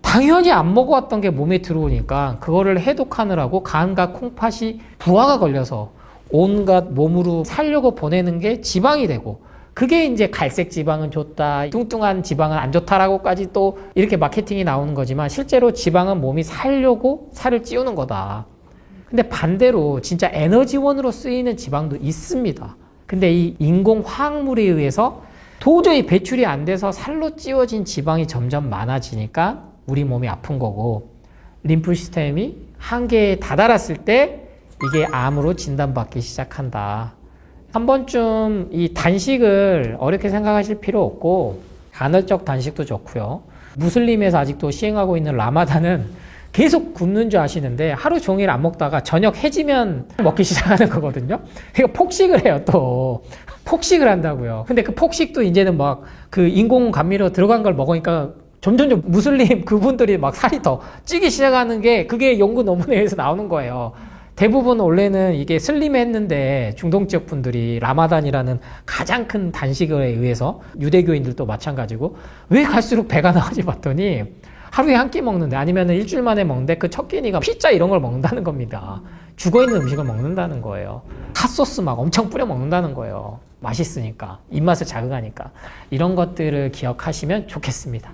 당연히 안 먹어왔던 게 몸에 들어오니까 그거를 해독하느라고 간과 콩팥이 부하가 걸려서 온갖 몸으로 살려고 보내는 게 지방이 되고, 그게 이제 갈색 지방은 좋다, 뚱뚱한 지방은 안 좋다라고까지 또 이렇게 마케팅이 나오는 거지만, 실제로 지방은 몸이 살려고 살을 찌우는 거다. 근데 반대로 진짜 에너지원으로 쓰이는 지방도 있습니다. 근데 이 인공 화학물에 의해서 도저히 배출이 안 돼서 살로 찌워진 지방이 점점 많아지니까 우리 몸이 아픈 거고, 림프 시스템이 한계에 다다랐을 때 이게 암으로 진단받기 시작한다. 한 번쯤 이 단식을 어렵게 생각하실 필요 없고, 간헐적 단식도 좋고요. 무슬림에서 아직도 시행하고 있는 라마단은 계속 굶는 줄 아시는데 하루 종일 안 먹다가 저녁 해지면 먹기 시작하는 거거든요. 그러니까 폭식을 해요. 또 폭식을 한다고요. 근데 그 폭식도 이제는 막 그 인공 감미료 들어간 걸 먹으니까 점점 무슬림 그분들이 막 살이 더 찌기 시작하는 게, 그게 연구 논문에서 나오는 거예요. 대부분 원래는 이게 슬림했는데 중동 지역 분들이 라마단이라는 가장 큰 단식에 의해서, 유대교인들도 마찬가지고, 왜 갈수록 배가 나오지 봤더니 하루에 한 끼 먹는데, 아니면 일주일 만에 먹는데 그 첫 끼니가 피자 이런 걸 먹는다는 겁니다. 죽어있는 음식을 먹는다는 거예요. 핫소스 막 엄청 뿌려 먹는다는 거예요. 맛있으니까, 입맛을 자극하니까. 이런 것들을 기억하시면 좋겠습니다.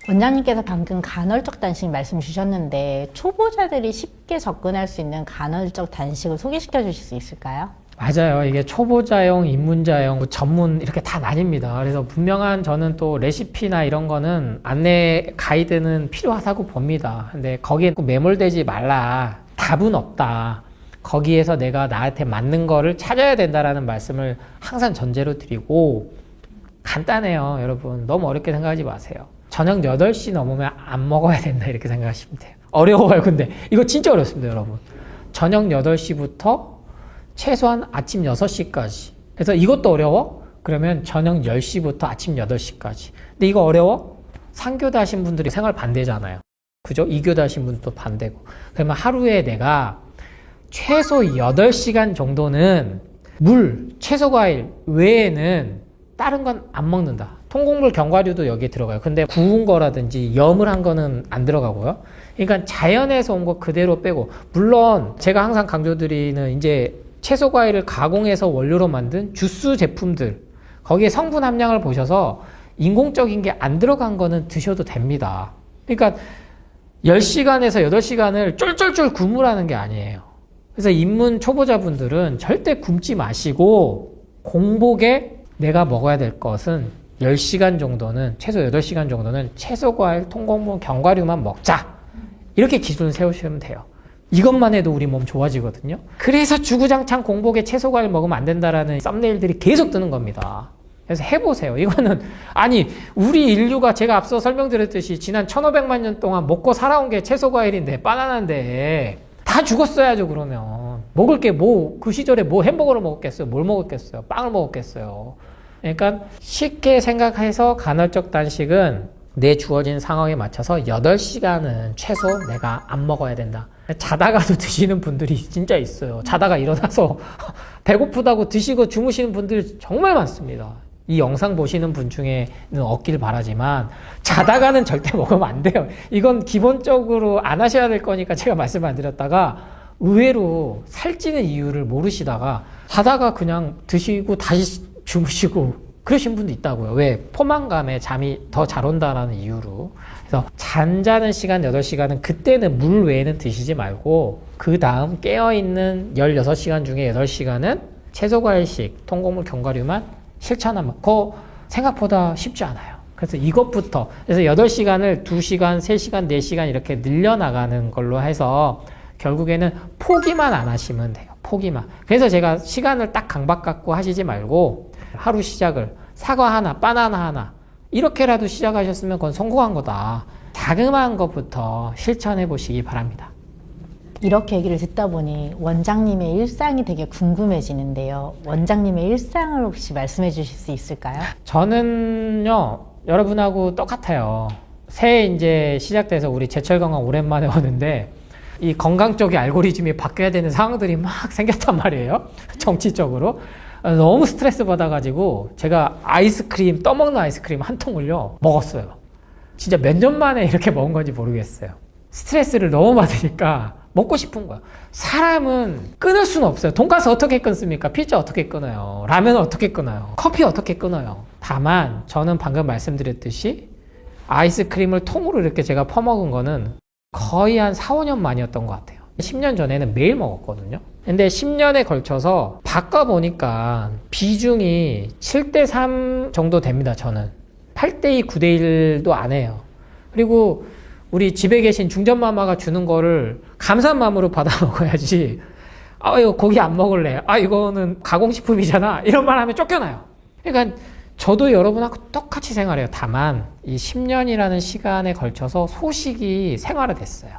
원장님께서 방금 간헐적 단식 말씀 주셨는데, 초보자들이 쉽게 접근할 수 있는 간헐적 단식을 소개시켜 주실 수 있을까요? 맞아요. 이게 초보자용, 입문자용, 전문 이렇게 다 나뉩니다. 그래서 분명한, 저는 또 레시피나 이런 거는 안내 가이드는 필요하다고 봅니다. 근데 거기에 매몰되지 말라. 답은 없다. 거기에서 내가 나한테 맞는 거를 찾아야 된다라는 말씀을 항상 전제로 드리고, 간단해요. 여러분 너무 어렵게 생각하지 마세요. 저녁 8시 넘으면 안 먹어야 된다, 이렇게 생각하시면 돼요. 어려워요. 근데 이거 진짜 어렵습니다, 여러분. 저녁 8시부터 최소한 아침 6시까지. 그래서 이것도 어려워? 그러면 저녁 10시부터 아침 8시까지. 근데 이거 어려워? 상교대 하신 분들이 생활 반대잖아요. 그죠? 이교대 하신 분도 반대고. 그러면 하루에 내가 최소 8시간 정도는 물, 채소 과일 외에는 다른 건 안 먹는다. 통곡물 견과류도 여기에 들어가요. 근데 구운 거라든지 염을 한 거는 안 들어가고요. 그러니까 자연에서 온 거 그대로 빼고, 물론 제가 항상 강조드리는 이제 채소 과일을 가공해서 원료로 만든 주스 제품들, 거기에 성분 함량을 보셔서 인공적인 게 안 들어간 거는 드셔도 됩니다. 그러니까 10시간에서 8시간을 쫄쫄쫄 굶으라는 게 아니에요. 그래서 입문 초보자분들은 절대 굶지 마시고, 공복에 내가 먹어야 될 것은 10시간 정도는, 최소 8시간 정도는 채소, 과일, 통곡물, 견과류만 먹자. 이렇게 기준을 세우시면 돼요. 이것만 해도 우리 몸 좋아지거든요. 그래서 주구장창 공복에 채소, 과일 먹으면 안 된다라는 썸네일들이 계속 뜨는 겁니다. 그래서 해보세요. 이거는 아니 우리 인류가 제가 앞서 설명드렸듯이 지난 1500만 년 동안 먹고 살아온 게 채소 과일인데 바나나인데 다 죽었어야죠. 그러면 먹을 게 뭐 그 시절에 뭐 햄버거를 먹었겠어요? 뭘 먹었겠어요? 빵을 먹었겠어요? 그러니까 쉽게 생각해서 간헐적 단식은 내 주어진 상황에 맞춰서 8시간은 최소 내가 안 먹어야 된다. 자다가도 드시는 분들이 진짜 있어요. 자다가 일어나서 배고프다고 드시고 주무시는 분들 정말 많습니다. 이 영상 보시는 분 중에는 없길 바라지만 자다가는 절대 먹으면 안 돼요. 이건 기본적으로 안 하셔야 될 거니까 제가 말씀 안 드렸다가 의외로 살찌는 이유를 모르시다가 자다가 그냥 드시고 다시 주무시고 그러신 분도 있다고요. 왜? 포만감에 잠이 더 잘 온다라는 이유로. 그래서 잠자는 시간 8시간은 그때는 물 외에는 드시지 말고 그 다음 깨어있는 16시간 중에 8시간은 채소과일식, 통곡물, 견과류만 실천하면 그거 생각보다 쉽지 않아요. 그래서 이것부터 그래서 8시간을 2시간, 3시간, 4시간 이렇게 늘려나가는 걸로 해서 결국에는 포기만 안 하시면 돼요. 포기만. 그래서 제가 시간을 딱 강박 갖고 하시지 말고 하루 시작을 사과 하나, 바나나 하나 이렇게라도 시작하셨으면 그건 성공한 거다. 자그마한 것부터 실천해 보시기 바랍니다. 이렇게 얘기를 듣다 보니 원장님의 일상이 되게 궁금해지는데요. 원장님의 일상을 혹시 말씀해 주실 수 있을까요? 저는요, 여러분하고 똑같아요. 새해 이제 시작돼서 우리 제철 건강 오랜만에 오는데 이 건강 쪽의 알고리즘이 바뀌어야 되는 상황들이 막 생겼단 말이에요. 정치적으로. 너무 스트레스 받아가지고 제가 아이스크림, 떠먹는 아이스크림 한 통을요, 먹었어요. 진짜 몇 년 만에 이렇게 먹은 건지 모르겠어요. 스트레스를 너무 받으니까 먹고 싶은 거야. 사람은 끊을 수는 없어요. 돈가스 어떻게 끊습니까? 피자 어떻게 끊어요? 라면 어떻게 끊어요? 커피 어떻게 끊어요? 다만 저는 방금 말씀드렸듯이 아이스크림을 통으로 이렇게 제가 퍼먹은 거는 거의 한 4, 5년 만이었던 것 같아요. 10년 전에는 매일 먹었거든요. 근데 10년에 걸쳐서 바꿔보니까 비중이 7대3 정도 됩니다. 저는 8대2, 9대1도 안 해요. 그리고 우리 집에 계신 중전마마가 주는 거를 감사한 마음으로 받아 먹어야지. 아, 이거 고기 안 먹을래. 아, 이거는 가공식품이잖아. 이런 말 하면 쫓겨나요. 그러니까 저도 여러분하고 똑같이 생활해요. 다만 이 10년이라는 시간에 걸쳐서 소식이 생활화됐어요.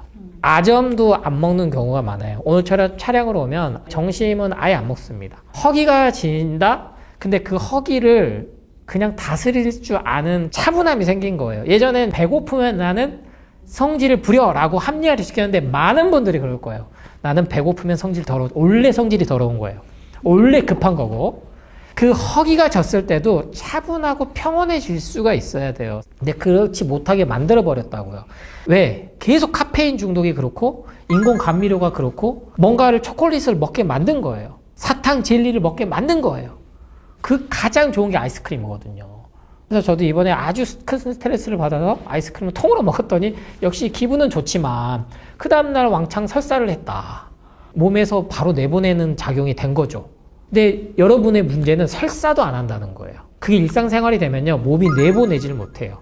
아점도 안 먹는 경우가 많아요. 오늘처럼 차량으로 오면 정심은 아예 안 먹습니다. 허기가 진다? 근데 그 허기를 그냥 다스릴 줄 아는 차분함이 생긴 거예요. 예전엔 배고프면 나는 성질을 부려라고 합리화를 시켰는데 많은 분들이 그럴 거예요. 나는 배고프면 성질 더러워. 원래 성질이 더러운 거예요. 원래 급한 거고. 그 허기가 졌을 때도 차분하고 평온해질 수가 있어야 돼요. 근데 그렇지 못하게 만들어 버렸다고요. 왜? 계속 카페인 중독이 그렇고 인공 감미료가 그렇고 뭔가를 초콜릿을 먹게 만든 거예요. 사탕 젤리를 먹게 만든 거예요. 그 가장 좋은 게 아이스크림이거든요. 그래서 저도 이번에 아주 큰 스트레스를 받아서 아이스크림을 통으로 먹었더니 역시 기분은 좋지만 그 다음날 왕창 설사를 했다. 몸에서 바로 내보내는 작용이 된 거죠. 근데 여러분의 문제는 설사도 안 한다는 거예요. 그게 일상생활이 되면요, 몸이 내보내지를 못해요.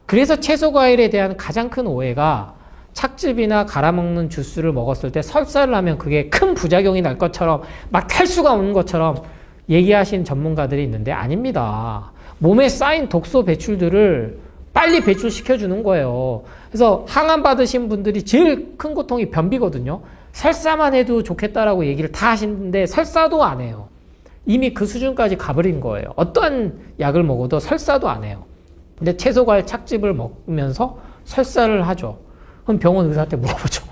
그래서 채소 과일에 대한 가장 큰 오해가 착즙이나 갈아먹는 주스를 먹었을 때 설사를 하면 그게 큰 부작용이 날 것처럼 막 탈수가 오는 것처럼 얘기하시는 전문가들이 있는데 아닙니다. 몸에 쌓인 독소 배출들을 빨리 배출시켜주는 거예요. 그래서 항암 받으신 분들이 제일 큰 고통이 변비거든요. 설사만 해도 좋겠다라고 얘기를 다 하시는데 설사도 안 해요. 이미 그 수준까지 가버린 거예요. 어떠한 약을 먹어도 설사도 안 해요. 근데 채소과일 착즙을 먹으면서 설사를 하죠. 그럼 병원 의사한테 물어보죠.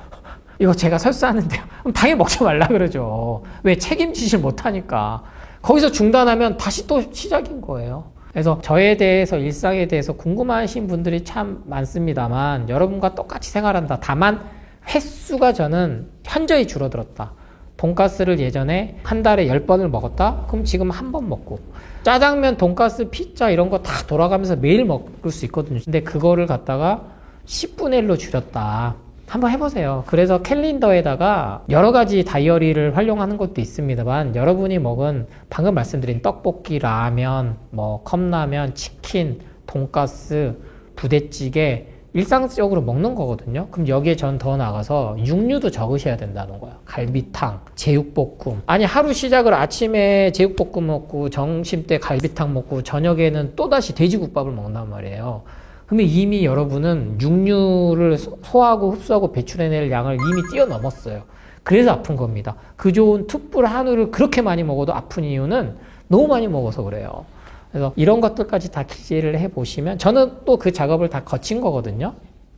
이거 제가 설사하는데요. 그럼 당연히 먹지 말라 그러죠. 왜? 책임지질 못하니까. 거기서 중단하면 다시 또 시작인 거예요. 그래서 저에 대해서, 일상에 대해서 궁금하신 분들이 참 많습니다만 여러분과 똑같이 생활한다. 다만 횟수가 저는 현저히 줄어들었다. 돈가스를 예전에 한 달에 10번을 먹었다? 그럼 지금 한 번 먹고. 짜장면, 돈가스, 피자 이런 거 다 돌아가면서 매일 먹을 수 있거든요. 근데 그거를 갖다가 10분의 1로 줄였다. 한번 해보세요. 그래서 캘린더에다가 여러 가지 다이어리를 활용하는 것도 있습니다만 여러분이 먹은 방금 말씀드린 떡볶이, 라면, 뭐 컵라면, 치킨, 돈가스, 부대찌개 일상적으로 먹는 거거든요. 그럼 여기에 전 더 나가서 육류도 적으셔야 된다는 거예요. 갈비탕, 제육볶음. 아니 하루 시작을 아침에 제육볶음 먹고 점심 때 갈비탕 먹고 저녁에는 또다시 돼지국밥을 먹는단 말이에요. 그러면 이미 여러분은 육류를 소화하고 흡수하고 배출해낼 양을 이미 뛰어넘었어요. 그래서 아픈 겁니다. 그 좋은 툭불 한우를 그렇게 많이 먹어도 아픈 이유는 너무 많이 먹어서 그래요. 그래서 이런 것들까지 다 기재를 해보시면 저는 또 그 작업을 다 거친 거거든요.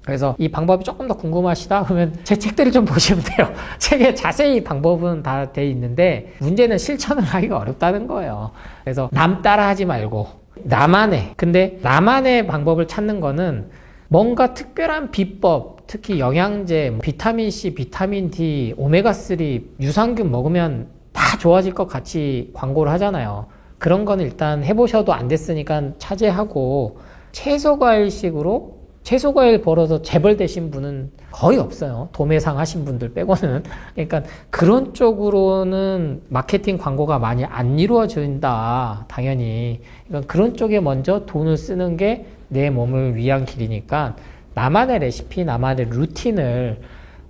그래서 이 방법이 조금 더 궁금하시다 그러면 제 책들을 좀 보시면 돼요. 책에 자세히 방법은 다 돼 있는데 문제는 실천을 하기가 어렵다는 거예요. 그래서 남 따라 하지 말고 나만의, 근데 나만의 방법을 찾는 거는 뭔가 특별한 비법, 특히 영양제, 비타민C, 비타민D, 오메가3, 유산균 먹으면 다 좋아질 것 같이 광고를 하잖아요. 그런 건 일단 해보셔도 안 됐으니까 차지하고 채소과일식으로 채소과일 벌어서 재벌되신 분은 거의 없어요. 도매상 하신 분들 빼고는. 그러니까 그런 쪽으로는 마케팅 광고가 많이 안 이루어진다. 당연히. 그러니까 그런 쪽에 먼저 돈을 쓰는 게 내 몸을 위한 길이니까 나만의 레시피, 나만의 루틴을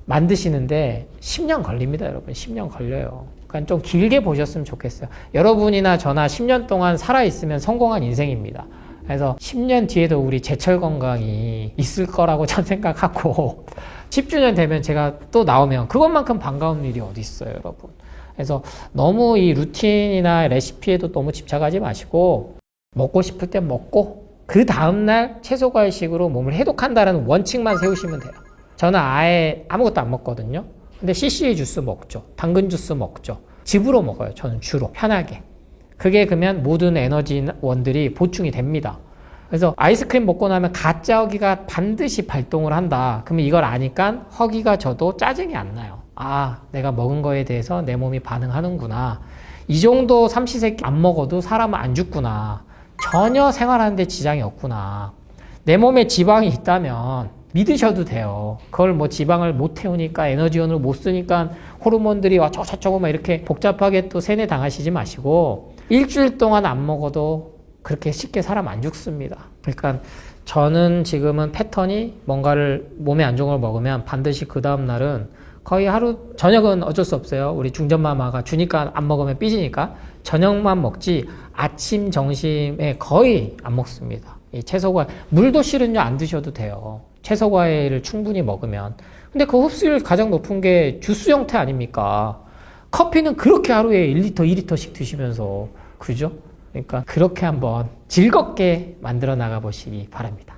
만드시는데 10년 걸립니다, 여러분. 10년 걸려요. 그러니까 좀 길게 보셨으면 좋겠어요. 여러분이나 저나 10년 동안 살아있으면 성공한 인생입니다. 그래서 10년 뒤에도 우리 제철 건강이 있을 거라고 전 생각하고 10주년 되면 제가 또 나오면 그것만큼 반가운 일이 어디 있어요, 여러분. 그래서 너무 이 루틴이나 레시피에도 너무 집착하지 마시고 먹고 싶을 때 먹고 그 다음날 채소과일식으로 몸을 해독한다는 원칙만 세우시면 돼요. 저는 아예 아무것도 안 먹거든요. 근데 CCA 주스 먹죠. 당근 주스 먹죠. 즙으로 먹어요. 저는 주로 편하게. 그게 그러면 모든 에너지원들이 보충이 됩니다. 그래서 아이스크림 먹고 나면 가짜 허기가 반드시 발동을 한다. 그러면 이걸 아니까 허기가 져도 짜증이 안 나요. 아, 내가 먹은 거에 대해서 내 몸이 반응하는구나. 이 정도 삼시세끼 안 먹어도 사람은 안 죽구나. 전혀 생활하는데 지장이 없구나. 내 몸에 지방이 있다면 믿으셔도 돼요. 그걸 뭐 지방을 못 태우니까 에너지원을 못 쓰니까 호르몬들이 어쩌고저쩌고 막 이렇게 복잡하게 또 세뇌 당하시지 마시고 일주일 동안 안 먹어도 그렇게 쉽게 사람 안 죽습니다. 그러니까 저는 지금은 패턴이 뭔가를 몸에 안 좋은 걸 먹으면 반드시 그 다음 날은 거의 하루 저녁은 어쩔 수 없어요. 우리 중전마마가 주니까 안 먹으면 삐지니까 저녁만 먹지 아침 점심에 거의 안 먹습니다. 이 채소과일 물도 실은요 안 드셔도 돼요. 채소과일을 충분히 먹으면. 근데 그 흡수율 가장 높은 게 주스 형태 아닙니까? 커피는 그렇게 하루에 1리터, 2리터씩 드시면서 그죠? 그러니까 그렇게 한번 즐겁게 만들어 나가 보시기 바랍니다.